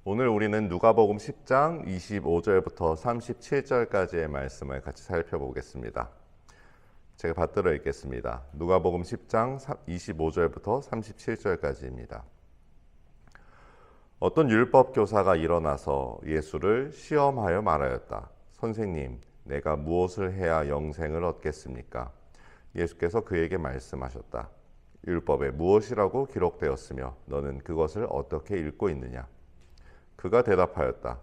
오늘 우리는 누가복음 10장 25절부터 37절까지의 말씀을 같이 살펴보겠습니다. 제가 받들어 읽겠습니다. 누가복음 10장 25절부터 37절까지입니다. 어떤 율법 교사가 일어나서 예수를 시험하여 말하였다. 선생님, 내가 무엇을 해야 영생을 얻겠습니까? 예수께서 그에게 말씀하셨다. 율법에 무엇이라고 기록되었으며 너는 그것을 어떻게 읽고 있느냐? 그가 대답하였다.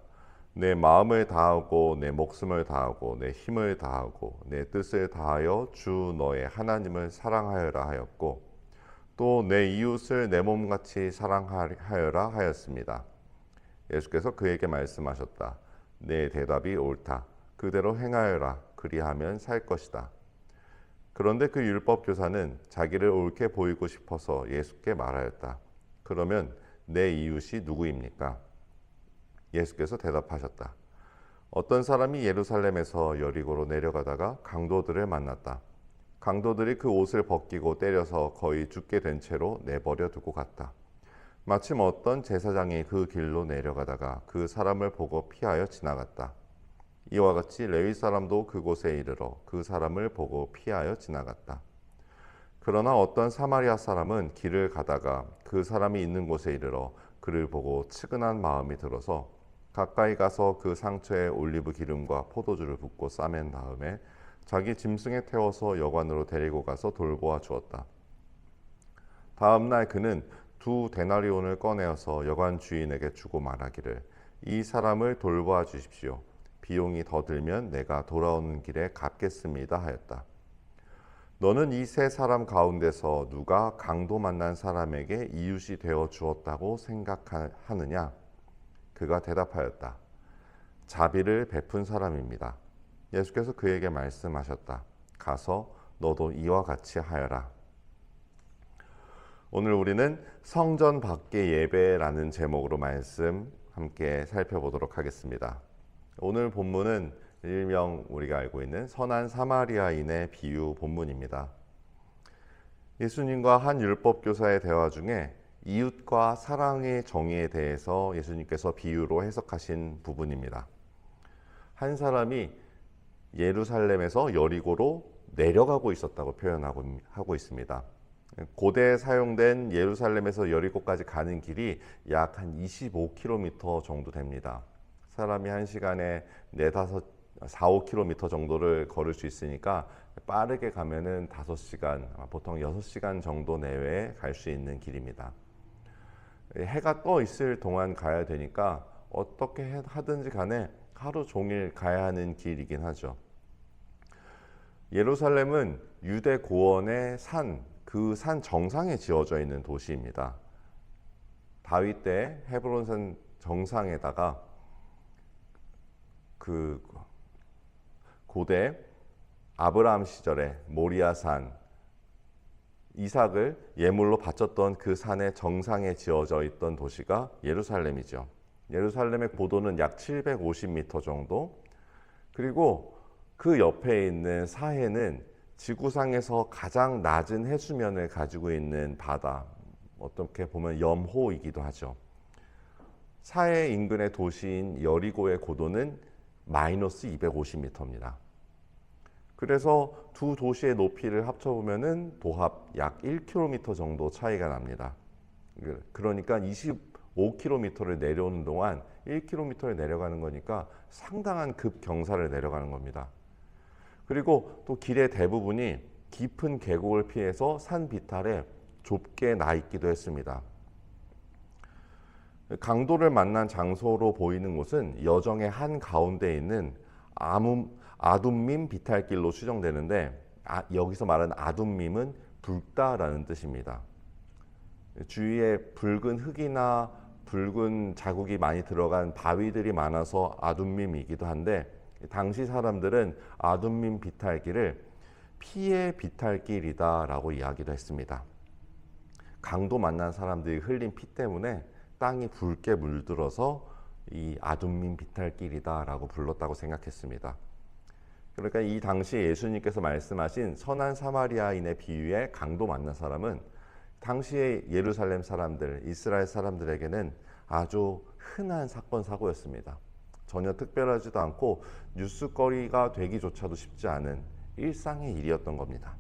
내 마음을 다하고 내 목숨을 다하고 내 힘을 다하고 내 뜻을 다하여 주 너의 하나님을 사랑하여라 하였고 또 내 이웃을 내 몸같이 사랑하여라 하였습니다. 예수께서 그에게 말씀하셨다. 내 대답이 옳다. 그대로 행하여라. 그리하면 살 것이다. 그런데 그 율법 교사는 자기를 옳게 보이고 싶어서 예수께 말하였다. 그러면 내 이웃이 누구입니까? 예수께서 대답하셨다. 어떤 사람이 예루살렘에서 여리고로 내려가다가 강도들을 만났다. 강도들이 그 옷을 벗기고 때려서 거의 죽게 된 채로 내버려 두고 갔다. 마침 어떤 제사장이 그 길로 내려가다가 그 사람을 보고 피하여 지나갔다. 이와 같이 레위 사람도 그곳에 이르러 그 사람을 보고 피하여 지나갔다. 그러나 어떤 사마리아 사람은 길을 가다가 그 사람이 있는 곳에 이르러 그를 보고 측은한 마음이 들어서 가까이 가서 그 상처에 올리브 기름과 포도주를 붓고 싸맨 다음에 자기 짐승에 태워서 여관으로 데리고 가서 돌보아 주었다. 다음 날 그는 2데나리온을 꺼내어서 여관 주인에게 주고 말하기를 이 사람을 돌보아 주십시오. 비용이 더 들면 내가 돌아오는 길에 갚겠습니다 하였다. 너는 이 세 사람 가운데서 누가 강도 만난 사람에게 이웃이 되어 주었다고 생각하느냐? 그가 대답하였다. 자비를 베푼 사람입니다. 예수께서 그에게 말씀하셨다. 가서 너도 이와 같이 하여라. 오늘 우리는 성전 밖의 예배라는 제목으로 말씀 함께 살펴보도록 하겠습니다. 오늘 본문은 일명 우리가 알고 있는 선한 사마리아인의 비유 본문입니다. 예수님과 한 율법 교사의 대화 중에 이웃과 사랑의 정의에 대해서 예수님께서 비유로 해석하신 부분입니다. 한 사람이 예루살렘에서 여리고로 내려가고 있었다고 표현하고 있습니다. 고대에 사용된 예루살렘에서 여리고까지 가는 길이 약 한 25km 정도 됩니다. 사람이 한 시간에 4, 5km 정도를 걸을 수 있으니까 빠르게 가면은 5시간, 보통 6시간 정도 내외에 갈 수 있는 길입니다. 해가 떠 있을 동안 가야 되니까 어떻게 하든지 간에 하루 종일 가야 하는 길이긴 하죠. 예루살렘은 유대 고원의 그 산 정상에 지어져 있는 도시입니다. 다윗 때 헤브론산 정상에다가 그 고대 아브라함 시절에 모리아산 이삭을 예물로 바쳤던 그 산의 정상에 지어져 있던 도시가 예루살렘이죠. 예루살렘의 고도는 약 750m 정도. 그리고 그 옆에 있는 사해는 지구상에서 가장 낮은 해수면을 가지고 있는 바다, 어떻게 보면 염호이기도 하죠. 사해 인근의 도시인 여리고의 고도는 마이너스 250m입니다. 그래서 두 도시의 높이를 합쳐보면 도합 약 1km 정도 차이가 납니다. 그러니까 25km를 내려오는 동안 1km를 내려가는 거니까 상당한 급경사를 내려가는 겁니다. 그리고 또 길의 대부분이 깊은 계곡을 피해서 산 비탈에 좁게 나 있기도 했습니다. 강도를 만난 장소로 보이는 곳은 여정의 한 가운데 있는 아둠밈 비탈길로 추정되는데 여기서 말하는 아둠밈은 붉다라는 뜻입니다. 주위에 붉은 흙이나 붉은 자국이 많이 들어간 바위들이 많아서 아둠밈이기도 한데 당시 사람들은 아둠밈 비탈길을 피의 비탈길이다라고 이야기도 했습니다. 강도 만난 사람들이 흘린 피 때문에 땅이 붉게 물들어서 이 아둠밈 비탈길이다라고 불렀다고 생각했습니다. 그러니까 이 당시 예수님께서 말씀하신 선한 사마리아인의 비유에 강도 만난 사람은 당시의 예루살렘 사람들, 이스라엘 사람들에게는 아주 흔한 사건, 사고였습니다. 전혀 특별하지도 않고 뉴스거리가 되기조차도 쉽지 않은 일상의 일이었던 겁니다.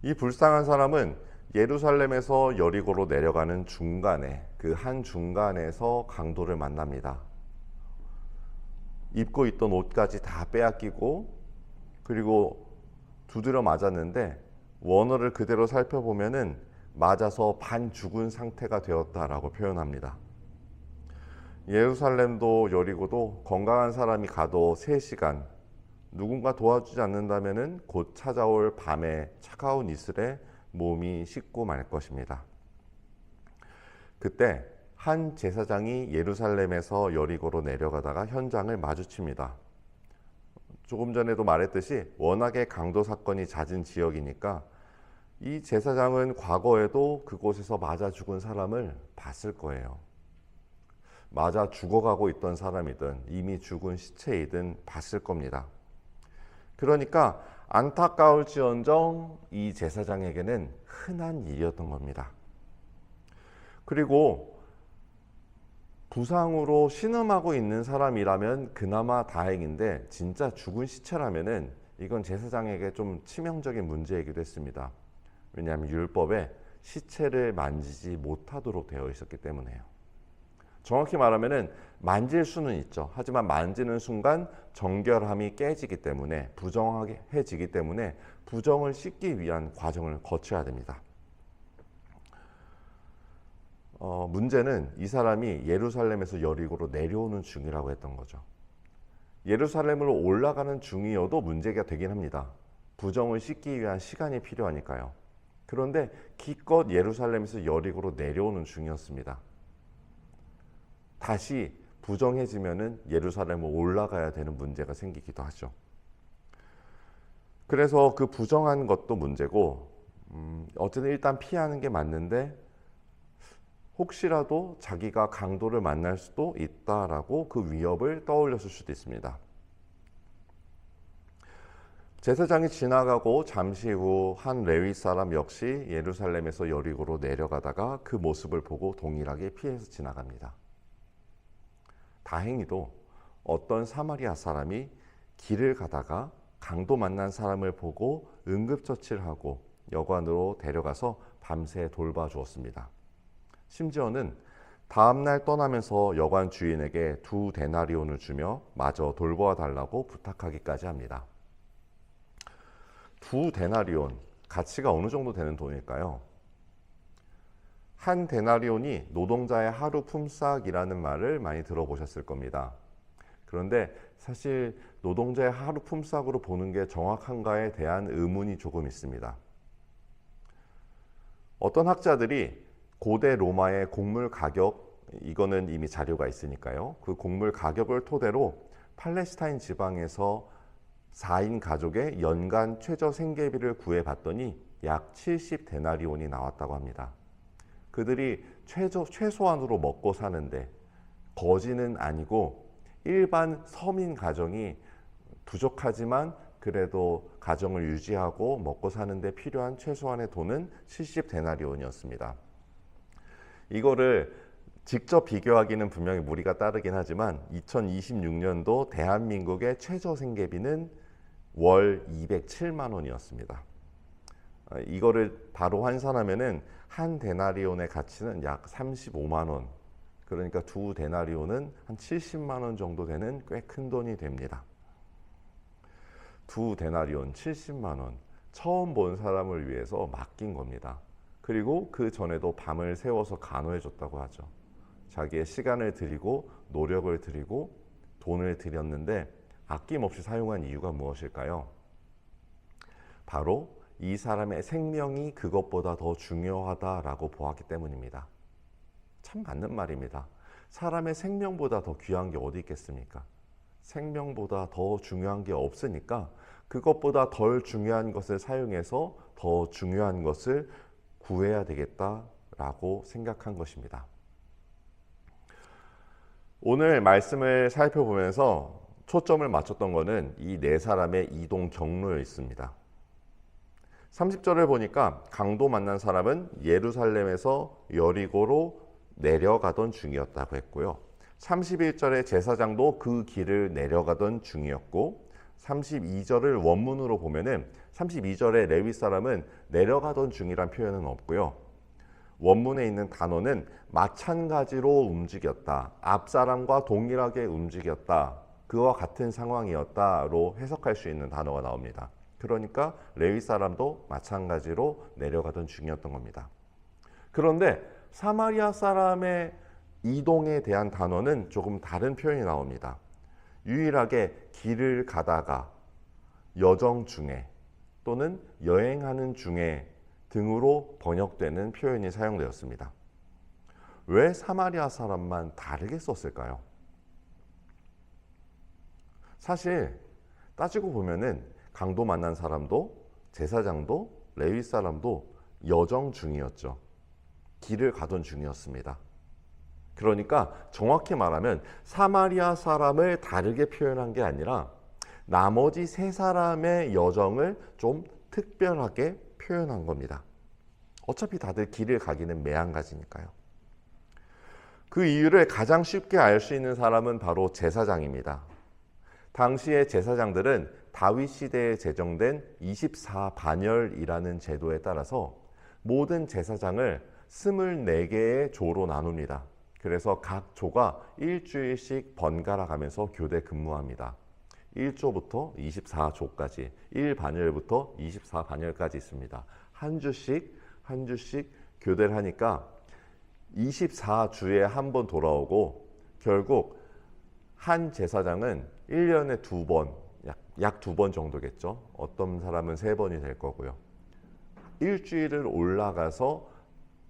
이 불쌍한 사람은 예루살렘에서 여리고로 내려가는 중간에, 그 한 중간에서 강도를 만납니다. 입고 있던 옷까지 다 빼앗기고, 그리고 두드려 맞았는데 원어를 그대로 살펴보면은 맞아서 반 죽은 상태가 되었다라고 표현합니다. 예루살렘도 여리고도 건강한 사람이 가도 3시간, 누군가 도와주지 않는다면은 곧 찾아올 밤의 차가운 이슬에 몸이 식고 말 것입니다. 그때 한 제사장이 예루살렘에서 여리고로 내려가다가 현장을 마주칩니다. 조금 전에도 말했듯이 워낙에 강도 사건이 잦은 지역이니까 이 제사장은 과거에도 그곳에서 맞아 죽은 사람을 봤을 거예요. 맞아 죽어가고 있던 사람이든 이미 죽은 시체이든 봤을 겁니다. 그러니까 안타까울지언정 이 제사장에게는 흔한 일이었던 겁니다. 그리고 부상으로 신음하고 있는 사람이라면 그나마 다행인데 진짜 죽은 시체라면은 이건 제사장에게 좀 치명적인 문제이기도 했습니다. 왜냐하면 율법에 시체를 만지지 못하도록 되어 있었기 때문에요. 정확히 말하면은 만질 수는 있죠. 하지만 만지는 순간 정결함이 깨지기 때문에, 부정해지기 때문에 부정을 씻기 위한 과정을 거쳐야 됩니다. 문제는 이 사람이 예루살렘에서 여리고로 내려오는 중이라고 했던 거죠. 예루살렘으로 올라가는 중이어도 문제가 되긴 합니다. 부정을 씻기 위한 시간이 필요하니까요. 그런데 기껏 예루살렘에서 여리고로 내려오는 중이었습니다. 다시 부정해지면은 예루살렘으로 올라가야 되는 문제가 생기기도 하죠. 그래서 그 부정한 것도 문제고, 어쨌든 일단 피하는 게 맞는데 혹시라도 자기가 강도를 만날 수도 있다라고 그 위협을 떠올렸을 수도 있습니다. 제사장이 지나가고 잠시 후 한 레위 사람 역시 예루살렘에서 여리고로 내려가다가 그 모습을 보고 동일하게 피해서 지나갑니다. 다행히도 어떤 사마리아 사람이 길을 가다가 강도 만난 사람을 보고 응급처치를 하고 여관으로 데려가서 밤새 돌봐주었습니다. 심지어는 다음날 떠나면서 여관 주인에게 2데나리온을 주며 마저 돌보아달라고 부탁하기까지 합니다. 2데나리온, 가치가 어느 정도 되는 돈일까요? 한 데나리온이 노동자의 하루 품삯이라는 말을 많이 들어보셨을 겁니다. 그런데 사실 노동자의 하루 품삯으로 보는 게 정확한가에 대한 의문이 조금 있습니다. 어떤 학자들이 고대 로마의 곡물 가격, 이거는 이미 자료가 있으니까요. 그 곡물 가격을 토대로 팔레스타인 지방에서 4인 가족의 연간 최저 생계비를 구해봤더니 약 70데나리온이 나왔다고 합니다. 그들이 최소한으로 먹고 사는데, 거지는 아니고 일반 서민 가정이 부족하지만 그래도 가정을 유지하고 먹고 사는데 필요한 최소한의 돈은 70데나리온이었습니다. 이거를 직접 비교하기는 분명히 무리가 따르긴 하지만 2026년도 대한민국의 최저 생계비는 월 207만 원이었습니다. 이거를 바로 환산하면은 한 데나리온의 가치는 약 35만 원. 그러니까 2데나리온은 한 70만 원 정도 되는 꽤 큰 돈이 됩니다. 2데나리온 70만 원. 처음 본 사람을 위해서 맡긴 겁니다. 그리고 그 전에도 밤을 새워서 간호해 줬다고 하죠. 자기의 시간을 들이고 노력을 들이고 돈을 들였는데 아낌없이 사용한 이유가 무엇일까요? 바로 이 사람의 생명이 그것보다 더 중요하다라고 보았기 때문입니다. 참 맞는 말입니다. 사람의 생명보다 더 귀한 게 어디 있겠습니까? 생명보다 더 중요한 게 없으니까 그것보다 덜 중요한 것을 사용해서 더 중요한 것을 구해야 되겠다라고 생각한 것입니다. 오늘 말씀을 살펴보면서 초점을 맞췄던 것은 이 4사람의 이동 경로에 있습니다. 30절을 보니까 강도 만난 사람은 예루살렘에서 여리고로 내려가던 중이었다고 했고요. 31절에 제사장도 그 길을 내려가던 중이었고, 32절을 원문으로 보면은 32절에 레위 사람은 내려가던 중이란 표현은 없고요. 원문에 있는 단어는 마찬가지로 움직였다, 앞 사람과 동일하게 움직였다, 그와 같은 상황이었다로 해석할 수 있는 단어가 나옵니다. 그러니까 레위 사람도 마찬가지로 내려가던 중이었던 겁니다. 그런데 사마리아 사람의 이동에 대한 단어는 조금 다른 표현이 나옵니다. 유일하게 길을 가다가, 여정 중에 또는 여행하는 중에 등으로 번역되는 표현이 사용되었습니다. 왜 사마리아 사람만 다르게 썼을까요? 사실 따지고 보면은 강도 만난 사람도 제사장도 레위 사람도 여정 중이었죠. 길을 가던 중이었습니다. 그러니까 정확히 말하면 사마리아 사람을 다르게 표현한 게 아니라 나머지 세 사람의 여정을 좀 특별하게 표현한 겁니다. 어차피 다들 길을 가기는 매한가지니까요. 그 이유를 가장 쉽게 알 수 있는 사람은 바로 제사장입니다. 당시의 제사장들은 다윗 시대에 제정된 24반열이라는 제도에 따라서 모든 제사장을 24개의 조로 나눕니다. 그래서 각 조가 일주일씩 번갈아 가면서 교대 근무합니다. 1조부터 24조까지, 1반열부터 24반열까지 있습니다. 한 주씩 교대를 하니까 24주에 한 번 돌아오고, 결국 한 제사장은 1년에 2번, 약 2번 정도겠죠. 어떤 사람은 3번이 될 거고요. 일주일을 올라가서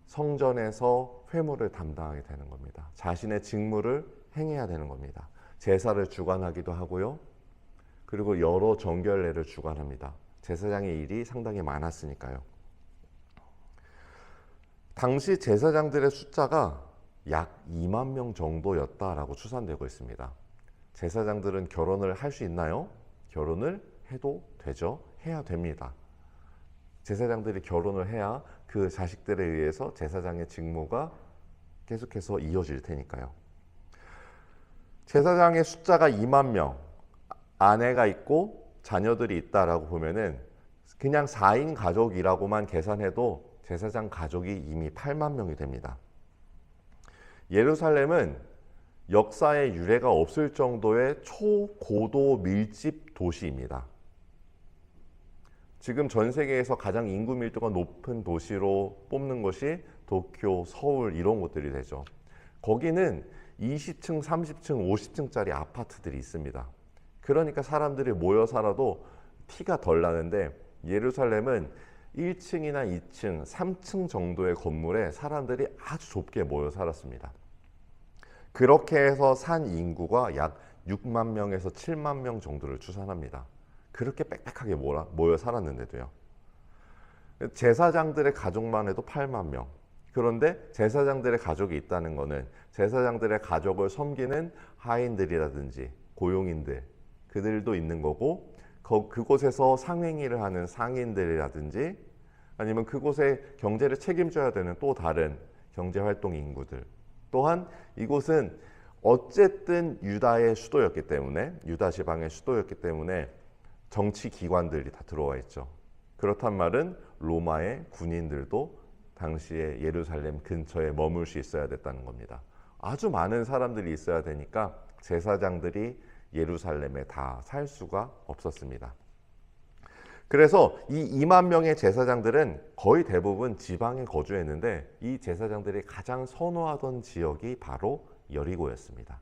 성전에서 회무를 담당하게 되는 겁니다. 자신의 직무를 행해야 되는 겁니다. 제사를 주관하기도 하고요. 그리고 여러 정결례를 주관합니다. 제사장의 일이 상당히 많았으니까요. 당시 제사장들의 숫자가 약 2만 명 정도였다라고 추산되고 있습니다. 제사장들은 결혼을 할 수 있나요? 결혼을 해도 되죠. 해야 됩니다. 제사장들이 결혼을 해야 그 자식들에 의해서 제사장의 직무가 계속해서 이어질 테니까요. 제사장의 숫자가 2만 명, 아내가 있고 자녀들이 있다라고 보면은 그냥 4인 가족이라고만 계산해도 제사장 가족이 이미 8만 명이 됩니다. 예루살렘은 역사의 유례가 없을 정도의 초고도 밀집 도시입니다. 지금 전 세계에서 가장 인구 밀도가 높은 도시로 뽑는 것이 도쿄, 서울 이런 곳들이 되죠. 거기는 20층, 30층, 50층짜리 아파트들이 있습니다. 그러니까 사람들이 모여 살아도 티가 덜 나는데, 예루살렘은 1층이나 2층, 3층 정도의 건물에 사람들이 아주 좁게 모여 살았습니다. 그렇게 해서 산 인구가 약 6만 명에서 7만 명 정도를 추산합니다. 그렇게 빽빽하게 모여 살았는데도요. 제사장들의 가족만 해도 8만 명. 그런데 제사장들의 가족이 있다는 것은 제사장들의 가족을 섬기는 하인들이라든지 고용인들, 그들도 있는 거고, 그곳에서 상행위를 하는 상인들이라든지 아니면 그곳의 경제를 책임져야 되는 또 다른 경제활동 인구들, 또한 이곳은 어쨌든 유다의 수도였기 때문에, 유다 지방의 수도였기 때문에 정치 기관들이 다 들어와 있죠. 그렇단 말은 로마의 군인들도 당시에 예루살렘 근처에 머물 수 있어야 됐다는 겁니다. 아주 많은 사람들이 있어야 되니까 제사장들이 예루살렘에 다 살 수가 없었습니다. 그래서 이 2만 명의 제사장들은 거의 대부분 지방에 거주했는데, 이 제사장들이 가장 선호하던 지역이 바로 여리고였습니다.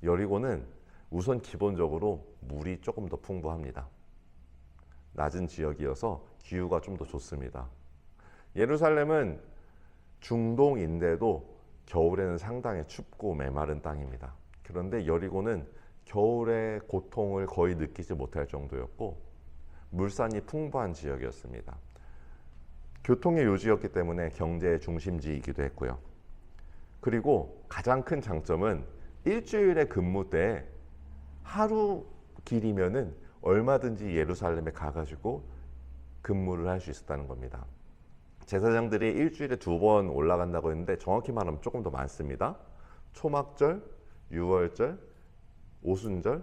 여리고는 우선 기본적으로 물이 조금 더 풍부합니다. 낮은 지역이어서 기후가 좀 더 좋습니다. 예루살렘은 중동인데도 겨울에는 상당히 춥고 메마른 땅입니다. 그런데 여리고는 겨울의 고통을 거의 느끼지 못할 정도였고, 물산이 풍부한 지역이었습니다. 교통의 요지였기 때문에 경제의 중심지이기도 했고요. 그리고 가장 큰 장점은 일주일의 근무 때 하루 길이면은 얼마든지 예루살렘에 가가지고 근무를 할 수 있었다는 겁니다. 제사장들이 일주일에 2번 올라간다고 했는데 정확히 말하면 조금 더 많습니다. 초막절, 유월절, 오순절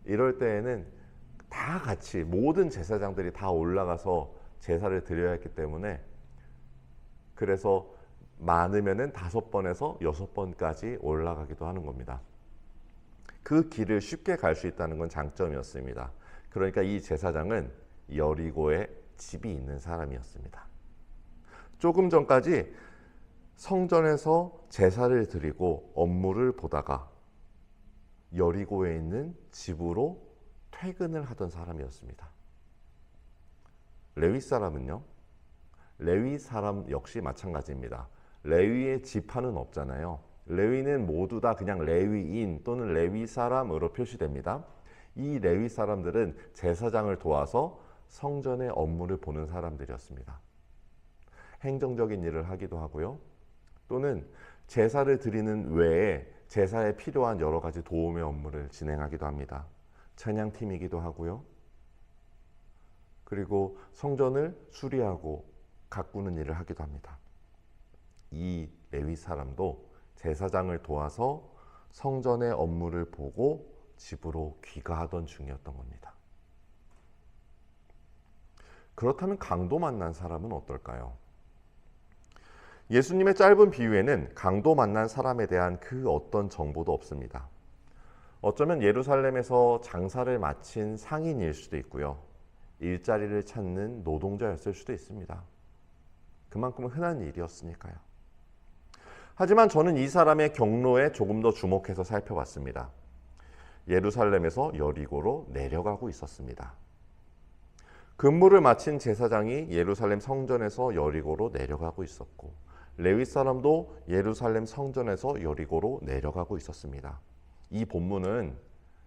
이럴 때에는 다 같이 모든 제사장들이 다 올라가서 제사를 드려야 했기 때문에 그래서 많으면은 5번에서 6번까지 올라가기도 하는 겁니다. 그 길을 쉽게 갈 수 있다는 건 장점이었습니다. 그러니까 이 제사장은 여리고에 집이 있는 사람이었습니다. 조금 전까지 성전에서 제사를 드리고 업무를 보다가 여리고에 있는 집으로 퇴근을 하던 사람이었습니다. 레위 사람은요? 레위 사람 역시 마찬가지입니다. 레위의 지파는 없잖아요. 레위는 모두 다 그냥 레위인 또는 레위 사람으로 표시됩니다. 이 레위 사람들은 제사장을 도와서 성전의 업무를 보는 사람들이었습니다. 행정적인 일을 하기도 하고요. 또는 제사를 드리는 외에 제사에 필요한 여러 가지 도움의 업무를 진행하기도 합니다. 찬양팀이기도 하고요. 그리고 성전을 수리하고 가꾸는 일을 하기도 합니다. 이 레위 사람도 제사장을 도와서 성전의 업무를 보고 집으로 귀가하던 중이었던 겁니다. 그렇다면 강도 만난 사람은 어떨까요? 예수님의 짧은 비유에는 강도 만난 사람에 대한 그 어떤 정보도 없습니다. 어쩌면 예루살렘에서 장사를 마친 상인일 수도 있고요. 일자리를 찾는 노동자였을 수도 있습니다. 그만큼 흔한 일이었으니까요. 하지만 저는 이 사람의 경로에 조금 더 주목해서 살펴봤습니다. 예루살렘에서 여리고로 내려가고 있었습니다. 근무를 마친 제사장이 예루살렘 성전에서 여리고로 내려가고 있었고 레위 사람도 예루살렘 성전에서 여리고로 내려가고 있었습니다. 이 본문은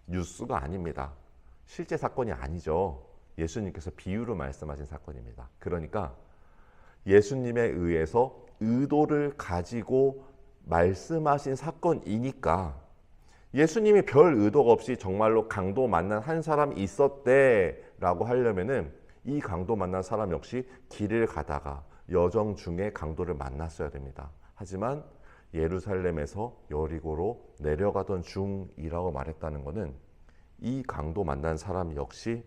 뉴스가 아닙니다. 실제 사건이 아니죠. 예수님께서 비유로 말씀하신 사건입니다. 그러니까 예수님에 의해서 의도를 가지고 말씀하신 사건이니까 예수님이 별 의도가 없이 정말로 강도 만난 한 사람이 있었대 라고 하려면은 이 강도 만난 사람 역시 길을 가다가 여정 중에 강도를 만났어야 됩니다. 하지만 예루살렘에서 여리고로 내려가던 중이라고 말했다는 것은 이 강도 만난 사람 역시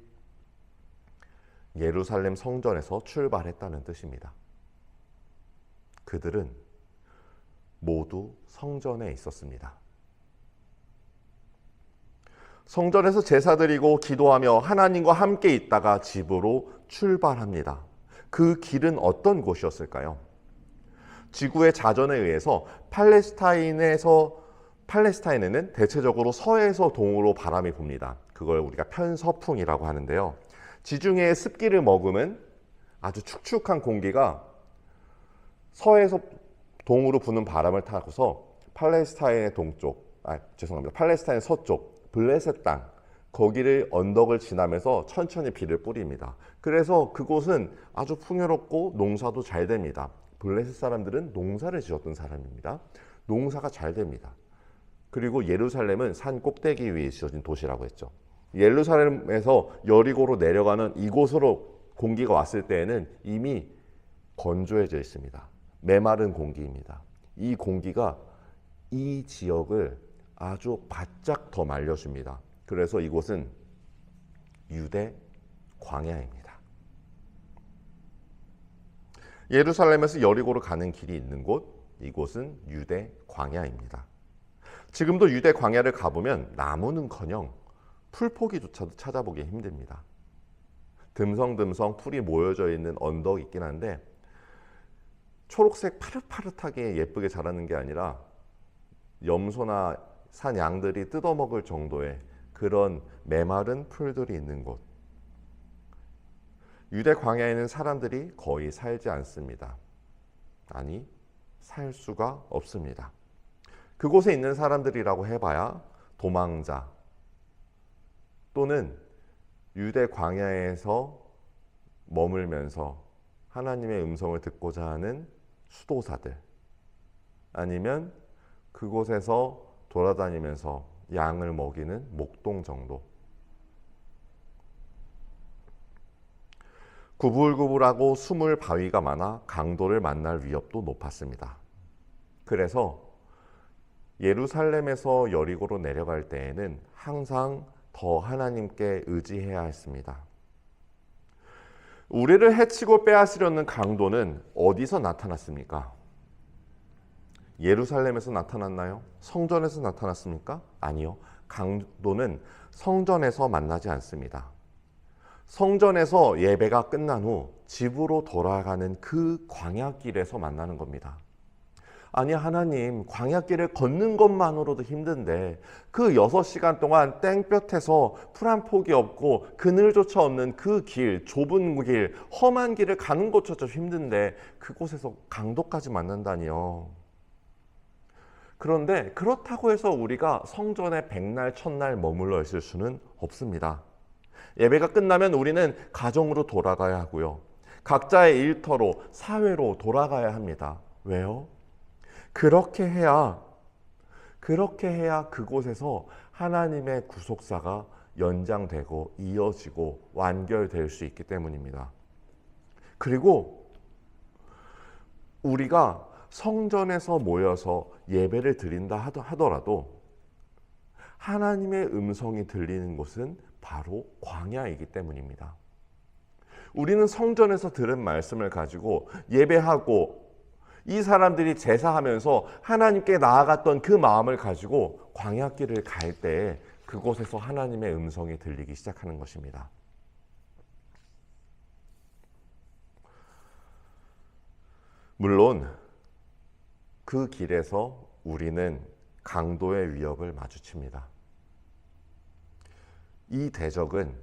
예루살렘 성전에서 출발했다는 뜻입니다. 그들은 모두 성전에 있었습니다. 성전에서 제사 드리고 기도하며 하나님과 함께 있다가 집으로 출발합니다. 그 길은 어떤 곳이었을까요? 지구의 자전에 의해서 팔레스타인에는 대체적으로 서에서 동으로 바람이 붑니다. 그걸 우리가 편서풍이라고 하는데요. 지중해의 습기를 머금은 아주 축축한 공기가 서에서 동으로 부는 바람을 타고서 팔레스타인의 팔레스타인 서쪽 블레셋 땅 거기를 언덕을 지나면서 천천히 비를 뿌립니다. 그래서 그곳은 아주 풍요롭고 농사도 잘 됩니다. 블레셋 사람들은 농사를 지었던 사람입니다. 농사가 잘 됩니다. 그리고 예루살렘은 산 꼭대기 위에 지어진 도시라고 했죠. 예루살렘에서 여리고로 내려가는 이곳으로 공기가 왔을 때에는 이미 건조해져 있습니다. 메마른 공기입니다. 이 공기가 이 지역을 아주 바짝 더 말려줍니다. 그래서 이곳은 유대 광야입니다. 예루살렘에서 여리고로 가는 길이 있는 곳, 이곳은 유대 광야입니다. 지금도 유대 광야를 가보면 나무는커녕 풀포기조차도 찾아보기 힘듭니다. 듬성듬성 풀이 모여져 있는 언덕이 있긴 한데 초록색 파릇파릇하게 예쁘게 자라는 게 아니라 염소나 산 양들이 뜯어먹을 정도의 그런 메마른 풀들이 있는 곳. 유대 광야에는 사람들이 거의 살지 않습니다. 아니, 살 수가 없습니다. 그곳에 있는 사람들이라고 해봐야 도망자 또는 유대 광야에서 머물면서 하나님의 음성을 듣고자 하는 수도사들 아니면 그곳에서 돌아다니면서 양을 먹이는 목동 정도. 구불구불하고 숨을 바위가 많아 강도를 만날 위협도 높았습니다. 그래서 예루살렘에서 여리고로 내려갈 때에는 항상 더 하나님께 의지해야 했습니다. 우리를 해치고 빼앗으려는 강도는 어디서 나타났습니까? 예루살렘에서 나타났나요? 성전에서 나타났습니까? 아니요. 강도는 성전에서 만나지 않습니다. 성전에서 예배가 끝난 후 집으로 돌아가는 그 광야길에서 만나는 겁니다. 아니 하나님, 광야길을 걷는 것만으로도 힘든데 그 6시간 동안 땡볕에서 풀 한 폭이 없고 그늘조차 없는 그 길, 좁은 길, 험한 길을 가는 것조차 힘든데 그곳에서 강도까지 만난다니요. 그런데 그렇다고 해서 우리가 성전에 백날 첫날 머물러 있을 수는 없습니다. 예배가 끝나면 우리는 가정으로 돌아가야 하고요. 각자의 일터로, 사회로 돌아가야 합니다. 왜요? 그렇게 해야 그곳에서 하나님의 구속사가 연장되고 이어지고 완결될 수 있기 때문입니다. 그리고 우리가 성전에서 모여서 예배를 드린다 하더라도 하나님의 음성이 들리는 곳은 바로 광야이기 때문입니다. 우리는 성전에서 들은 말씀을 가지고 예배하고 이 사람들이 제사하면서 하나님께 나아갔던 그 마음을 가지고 광야길을 갈 때에 그곳에서 하나님의 음성이 들리기 시작하는 것입니다. 물론 그 길에서 우리는 강도의 위협을 마주칩니다. 이 대적은,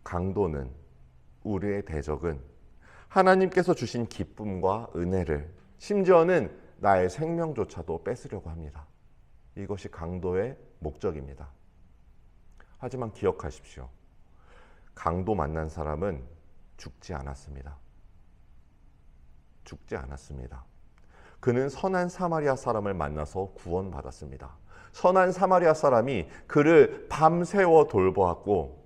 강도는, 우리의 대적은 하나님께서 주신 기쁨과 은혜를, 심지어는 나의 생명조차도 뺏으려고 합니다. 이것이 강도의 목적입니다. 하지만 기억하십시오. 강도 만난 사람은 죽지 않았습니다. 죽지 않았습니다. 그는 선한 사마리아 사람을 만나서 구원받았습니다. 선한 사마리아 사람이 그를 밤새워 돌보았고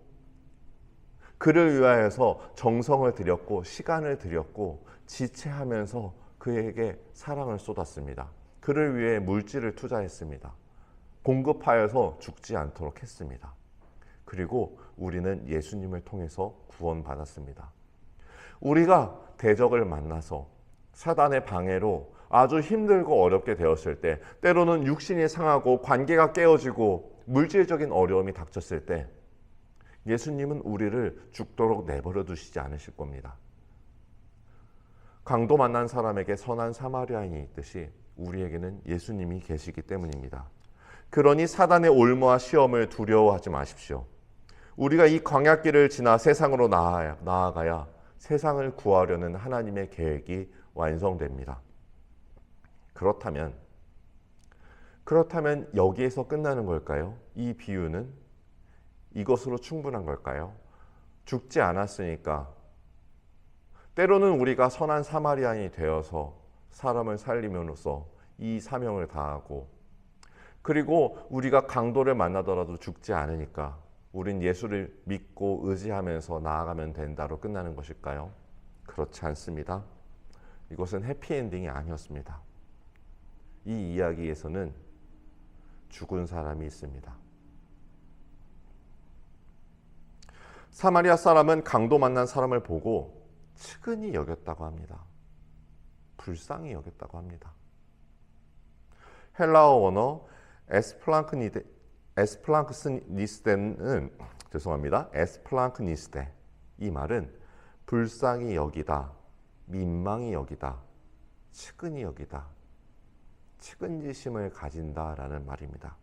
그를 위하여서 정성을 들였고 시간을 들였고 지체하면서 그에게 사랑을 쏟았습니다. 그를 위해 물질을 투자했습니다. 공급하여서 죽지 않도록 했습니다. 그리고 우리는 예수님을 통해서 구원받았습니다. 우리가 대적을 만나서 사단의 방해로 아주 힘들고 어렵게 되었을 때, 때로는 육신이 상하고 관계가 깨어지고 물질적인 어려움이 닥쳤을 때 예수님은 우리를 죽도록 내버려 두시지 않으실 겁니다. 강도 만난 사람에게 선한 사마리아인이 있듯이 우리에게는 예수님이 계시기 때문입니다. 그러니 사단의 올무와 시험을 두려워하지 마십시오. 우리가 이 광야길을 지나 세상으로 나아가야 세상을 구하려는 하나님의 계획이 완성됩니다. 그렇다면 여기에서 끝나는 걸까요? 이 비유는 이것으로 충분한 걸까요? 죽지 않았으니까 때로는 우리가 선한 사마리아인이 되어서 사람을 살림으로써 이 사명을 다하고, 그리고 우리가 강도를 만나더라도 죽지 않으니까 우린 예수를 믿고 의지하면서 나아가면 된다로 끝나는 것일까요? 그렇지 않습니다. 이것은 해피엔딩이 아니었습니다. 이 이야기에서는 죽은 사람이 있습니다. 사마리아 사람은 강도 만난 사람을 보고 측은히 여겼다고 합니다. 불쌍히 여겼다고 합니다. 헬라어 원어 에스플랑크니스테는 에스플랑크니스테, 이 말은 불쌍히 여기다, 민망히 여기다, 측은히 여기다, 측은지심을 가진다라는 말입니다.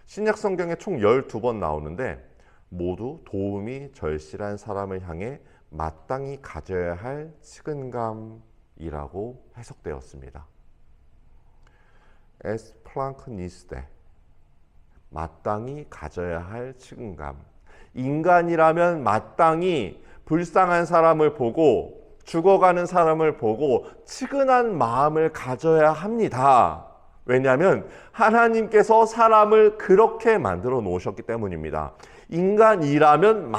신약 성경에 총 12번 나오는데 모두 도움이 절실한 사람을 향해 마땅히 가져야 할 측은감이라고 해석되었습니다. 에스플랑크니스테, 마땅히 가져야 할 측은감. 인간이라면 마땅히 불쌍한 사람을 보고 죽어가는 사람을 보고 측은한 마음을 가져야 합니다. 왜냐하면 하나님께서 사람을 그렇게 만들어 놓으셨기 때문입니다. 인간이라면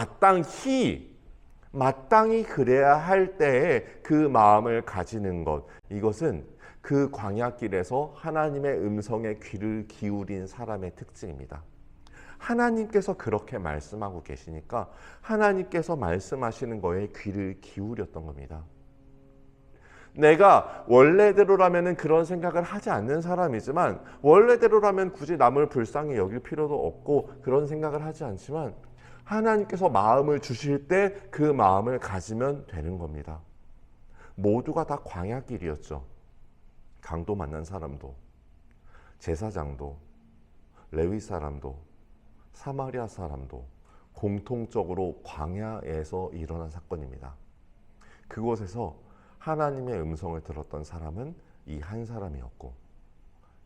마땅히 그래야 할 때에 그 마음을 가지는 것, 이것은 그 광야길에서 하나님의 음성에 귀를 기울인 사람의 특징입니다. 하나님께서 그렇게 말씀하고 계시니까 하나님께서 말씀하시는 거에 귀를 기울였던 겁니다. 내가 원래대로라면 그런 생각을 하지 않는 사람이지만, 원래대로라면 굳이 남을 불쌍히 여길 필요도 없고 그런 생각을 하지 않지만, 하나님께서 마음을 주실 때 그 마음을 가지면 되는 겁니다. 모두가 다 광야길이었죠. 강도 만난 사람도, 제사장도, 레위 사람도, 사마리아 사람도 공통적으로 광야에서 일어난 사건입니다. 그곳에서 하나님의 음성을 들었던 사람은 이 한 사람이었고,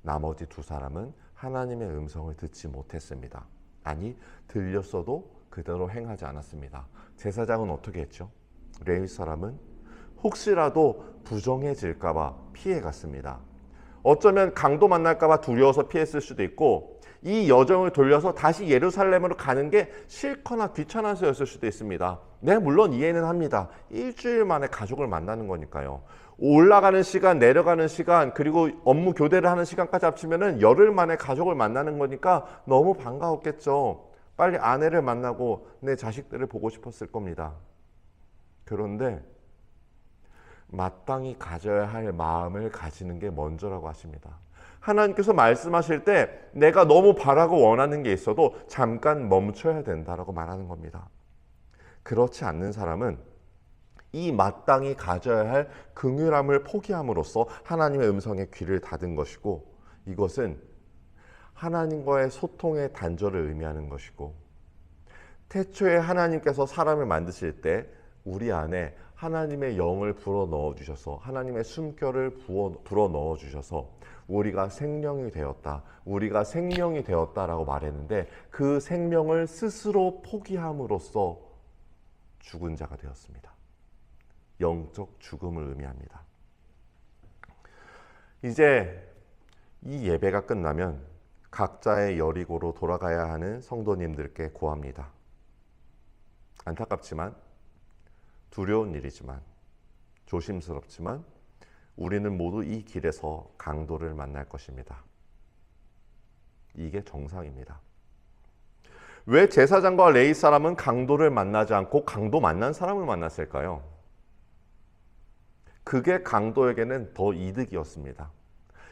나머지 두 사람은 하나님의 음성을 듣지 못했습니다. 아니, 들렸어도 그대로 행하지 않았습니다. 제사장은 어떻게 했죠? 레위 사람은 혹시라도 부정해질까 봐 피해갔습니다. 어쩌면 강도 만날까 봐 두려워서 피했을 수도 있고, 이 여정을 돌려서 다시 예루살렘으로 가는 게 싫거나 귀찮아서였을 수도 있습니다. 네, 물론 이해는 합니다. 일주일 만에 가족을 만나는 거니까요. 올라가는 시간, 내려가는 시간, 그리고 업무 교대를 하는 시간까지 합치면은 열흘 만에 가족을 만나는 거니까 너무 반가웠겠죠. 빨리 아내를 만나고 내 자식들을 보고 싶었을 겁니다. 그런데 마땅히 가져야 할 마음을 가지는 게 먼저라고 하십니다. 하나님께서 말씀하실 때 내가 너무 바라고 원하는 게 있어도 잠깐 멈춰야 된다라고 말하는 겁니다. 그렇지 않는 사람은 이 마땅히 가져야 할 긍휼함을 포기함으로써 하나님의 음성에 귀를 닫은 것이고, 이것은 하나님과의 소통의 단절을 의미하는 것이고, 태초에 하나님께서 사람을 만드실 때 우리 안에 하나님의 영을 불어 넣어 주셔서, 하나님의 숨결을 불어 넣어 주셔서 우리가 생명이 되었다, 우리가 생명이 되었다라고 말했는데, 그 생명을 스스로 포기함으로써 죽은 자가 되었습니다. 영적 죽음을 의미합니다. 이제 이 예배가 끝나면 각자의 여리고로 돌아가야 하는 성도님들께 고합니다. 안타깝지만, 두려운 일이지만, 조심스럽지만 우리는 모두 이 길에서 강도를 만날 것입니다. 이게 정상입니다. 왜 제사장과 레위 사람은 강도를 만나지 않고 강도 만난 사람을 만났을까요? 그게 강도에게는 더 이득이었습니다.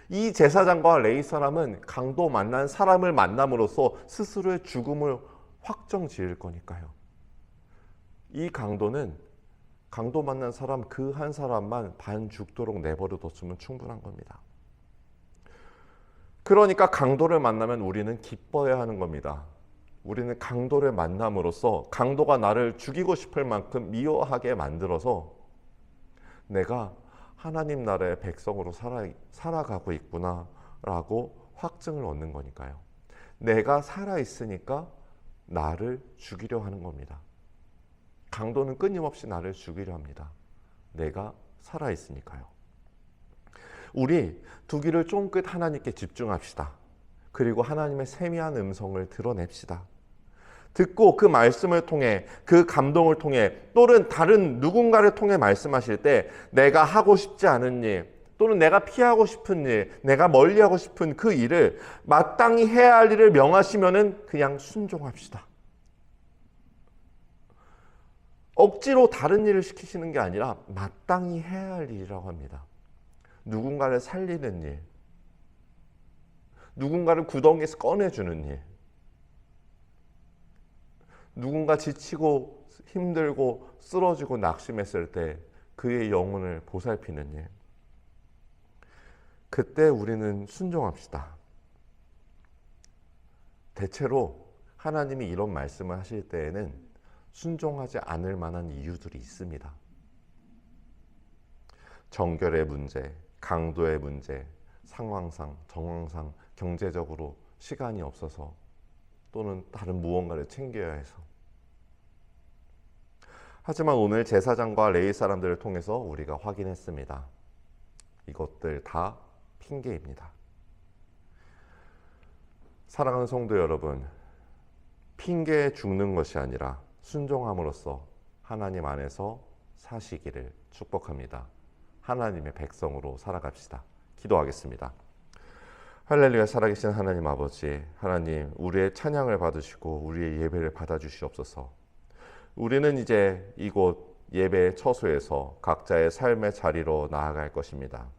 이 제사장과 레위 사람은 강도 만난 사람을 만남으로써 스스로의 죽음을 확정 지을 거니까요. 이 강도는 강도 만난 사람 그 한 사람만 반 죽도록 내버려 뒀으면 충분한 겁니다. 그러니까 강도를 만나면 우리는 기뻐해야 하는 겁니다. 우리는 강도를 만남으로써 강도가 나를 죽이고 싶을 만큼 미워하게 만들어서 내가 하나님 나라의 백성으로 살아가고 있구나 라고 확증을 얻는 거니까요. 내가 살아있으니까 나를 죽이려 하는 겁니다. 강도는 끊임없이 나를 죽이려 합니다. 내가 살아있으니까요. 우리 두 귀를 쫑긋 하나님께 집중합시다. 그리고 하나님의 세미한 음성을 드러냅시다. 듣고 그 말씀을 통해, 그 감동을 통해, 또는 다른 누군가를 통해 말씀하실 때 내가 하고 싶지 않은 일, 또는 내가 피하고 싶은 일, 내가 멀리하고 싶은 그 일을 마땅히 해야 할 일을 명하시면은 그냥 순종합시다. 억지로 다른 일을 시키시는 게 아니라 마땅히 해야 할 일이라고 합니다. 누군가를 살리는 일, 누군가를 구덩이에서 꺼내주는 일, 누군가 지치고 힘들고 쓰러지고 낙심했을 때 그의 영혼을 보살피는 일, 그때 우리는 순종합시다. 대체로 하나님이 이런 말씀을 하실 때에는 순종하지 않을 만한 이유들이 있습니다. 정결의 문제, 강도의 문제, 상황상, 정황상, 경제적으로 시간이 없어서, 또는 다른 무언가를 챙겨야 해서. 하지만 오늘 제사장과 레위 사람들을 통해서 우리가 확인했습니다. 이것들 다 핑계입니다. 사랑하는 성도 여러분, 핑계에 죽는 것이 아니라 순종함으로써 하나님 안에서 사시기를 축복합니다. 하나님의 백성으로 살아갑시다. 기도하겠습니다. 할렐루야. 살아계신 하나님 아버지, 하나님 우리의 찬양을 받으시고 우리의 예배를 받아주시옵소서. 우리는 이제 이곳 예배의 처소에서 각자의 삶의 자리로 나아갈 것입니다.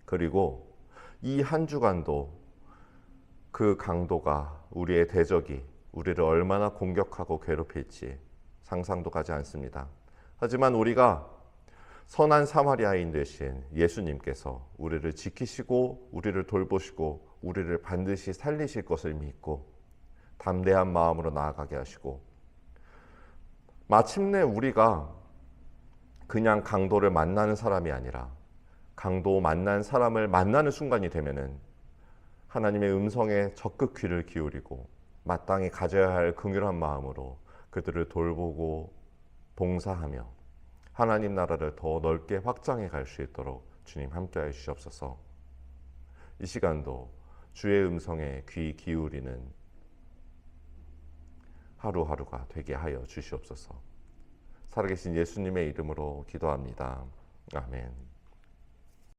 그리고 이 한 주간도 그 강도가, 우리의 대적이 우리를 얼마나 공격하고 괴롭힐지 상상도 가지 않습니다. 하지만 우리가 선한 사마리아인 되신 예수님께서 우리를 지키시고 우리를 돌보시고 우리를 반드시 살리실 것을 믿고 담대한 마음으로 나아가게 하시고, 마침내 우리가 그냥 강도를 만나는 사람이 아니라 강도 만난 사람을 만나는 순간이 되면은 하나님의 음성에 적극 귀를 기울이고 마땅히 가져야 할 긍휼한 마음으로 그들을 돌보고 봉사하며 하나님 나라를 더 넓게 확장해 갈 수 있도록 주님 함께하여 주시옵소서. 이 시간도 주의 음성에 귀 기울이는 하루하루가 되게 하여 주시옵소서. 살아계신 예수님의 이름으로 기도합니다. 아멘.